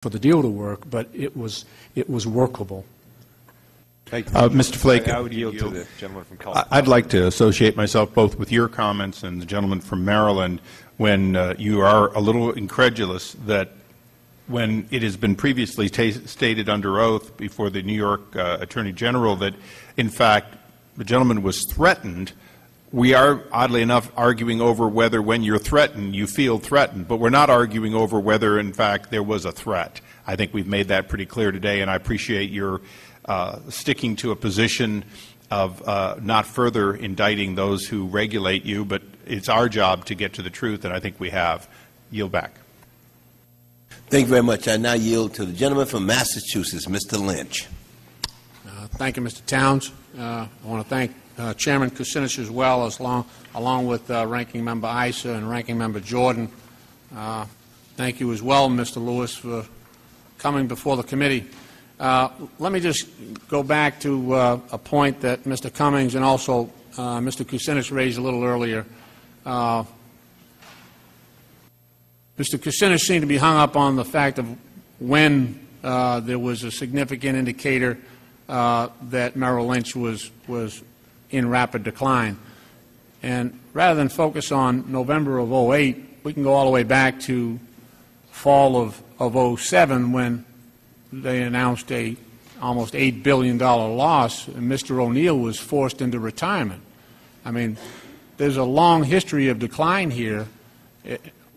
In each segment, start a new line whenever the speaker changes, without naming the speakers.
for the deal to work, but it was workable.
Mr. Flake,
I would yield to the gentleman from California.
I'd like to associate myself both with your comments and the gentleman from Maryland when you are a little incredulous that when it has been previously stated under oath before the New York Attorney General that, in fact, the gentleman was threatened. We are, oddly enough, arguing over whether when you're threatened, you feel threatened, but we're not arguing over whether, in fact, there was a threat. I think we've made that pretty clear today, and I appreciate your sticking to a position of not further indicting those who regulate you, but it's our job to get to the truth, and I think we have. Yield back.
Thank you very much. I now yield to the gentleman from Massachusetts, Mr. Lynch.
Thank you, Mr. Towns. I want to thank Chairman Kucinich as well, along with Ranking Member Issa and Ranking Member Jordan. Thank you as well, Mr. Lewis, for coming before the committee. Let me just go back to a point that Mr. Cummings and also Mr. Kucinich raised a little earlier. Mr. Kucinich seemed to be hung up on the fact of when there was a significant indicator that Merrill Lynch was in rapid decline. And rather than focus on November of 2008, we can go all the way back to fall of 2007 when they announced a almost $8 billion loss, and Mr. O'Neill was forced into retirement. I mean, there's a long history of decline here,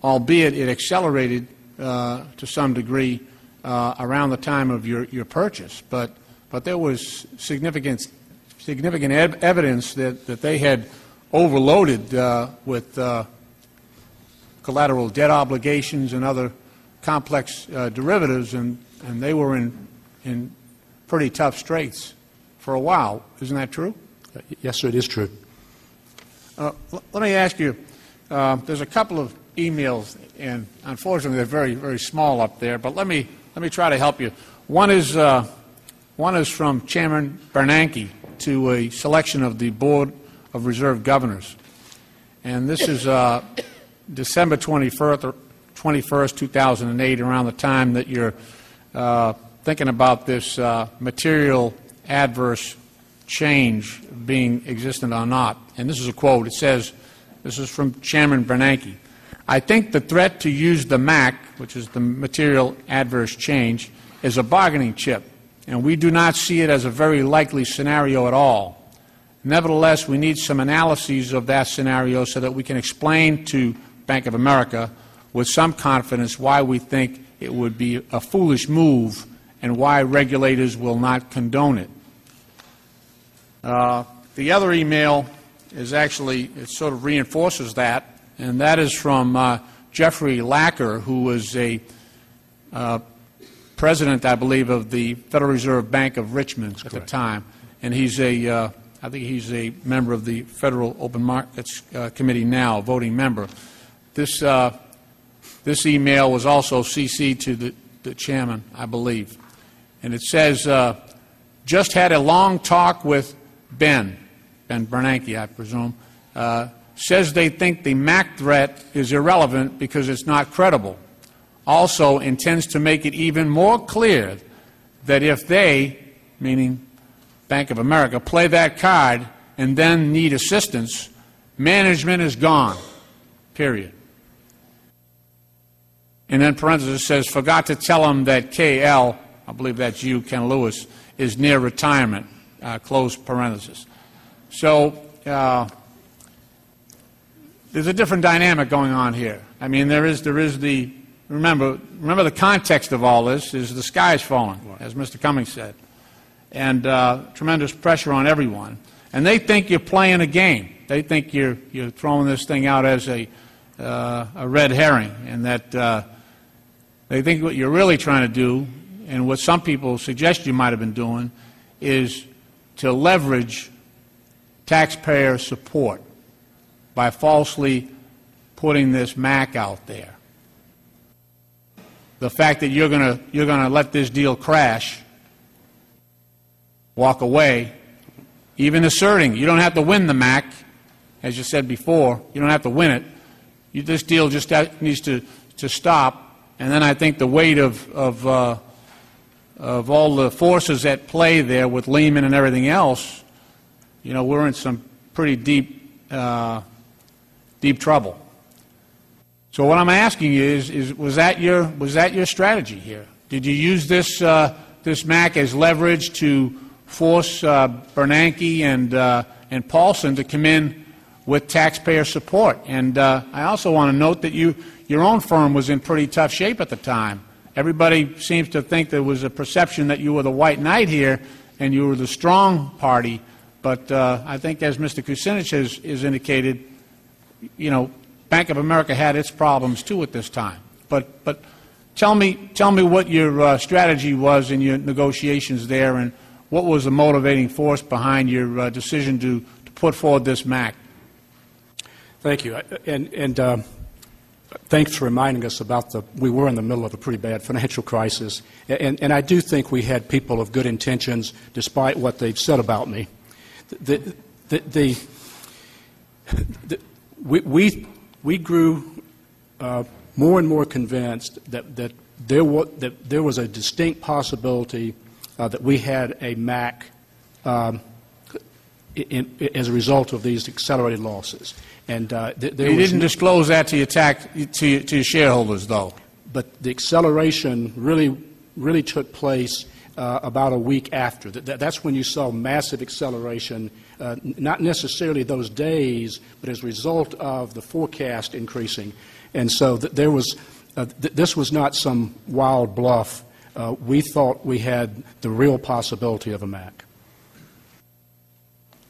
albeit it accelerated to some degree around the time of your purchase. But there was significant evidence that they had overloaded with collateral debt obligations and other complex derivatives, and they were in pretty tough straits for a while. Isn't that true?
Yes, sir, it is true.
Let me ask you, there's a couple of emails, and unfortunately they're very, very small up there, but let me try to help you. One is from Chairman Bernanke to a selection of the Board of Reserve Governors. And this is December 21st, 2008, around the time that you're thinking about this material adverse change being existent or not. And this is a quote. It says, this is from Chairman Bernanke, "I think the threat to use the MAC, which is the material adverse change, is a bargaining chip, and we do not see it as a very likely scenario at all. Nevertheless, we need some analyses of that scenario so that we can explain to Bank of America with some confidence why we think it would be a foolish move and why regulators will not condone it." The other email is actually, it sort of reinforces that, and that is from Jeffrey Lacker, who was a president, I believe, of the Federal Reserve Bank of Richmond at the time, and he's I think he's a member of the Federal Open Markets Committee now, a voting member. This email was also CC'd to the chairman, I believe, and it says, "Just had a long talk with Ben Bernanke, I presume, says they think the MAC threat is irrelevant because it's not credible. Also intends to make it even more clear that if they," meaning Bank of America, "play that card and then need assistance, management is gone, period." And then parenthesis says, "Forgot to tell them that KL," I believe that's you, Ken Lewis, "is near retirement," close parenthesis. So there's a different dynamic going on here. I mean, there is the, remember the context of all this is the sky is falling, as Mr. Cummings said, and tremendous pressure on everyone. And they think you're playing a game. They think you're throwing this thing out as a red herring, and that they think what you're really trying to do, and what some people suggest you might have been doing, is to leverage taxpayer support by falsely putting this MAC out there. The fact that you're going to let this deal crash, walk away, even asserting you don't have to win the MAC, as you said before, you don't have to win it. This deal just needs to stop, And then I think the weight of all the forces at play there with Lehman and everything else, you know, we're in some pretty deep trouble. So what I'm asking you is was that your strategy here? Did you use this MAC as leverage to force Bernanke and Paulson to come in with taxpayer support? And I also want to note that your own firm was in pretty tough shape at the time. Everybody seems to think there was a perception that you were the white knight here and you were the strong party. But I think, as Mr. Kucinich has indicated, you know, Bank of America had its problems too at this time. But tell me what your strategy was in your negotiations there, and what was the motivating force behind your decision to put forward this MAC?
Thank you. And thanks for reminding us about we were in the middle of a pretty bad financial crisis. And I do think we had people of good intentions, despite what they've said about me. We grew more and more convinced that there was a distinct possibility that we had a MAC as a result of these accelerated losses. And you
didn't disclose that to your shareholders, though.
But the acceleration really took place about a week after. That's when you saw massive acceleration, not necessarily those days, but as a result of the forecast increasing. And so this was not some wild bluff. We thought we had the real possibility of a MAC.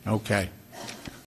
Okay.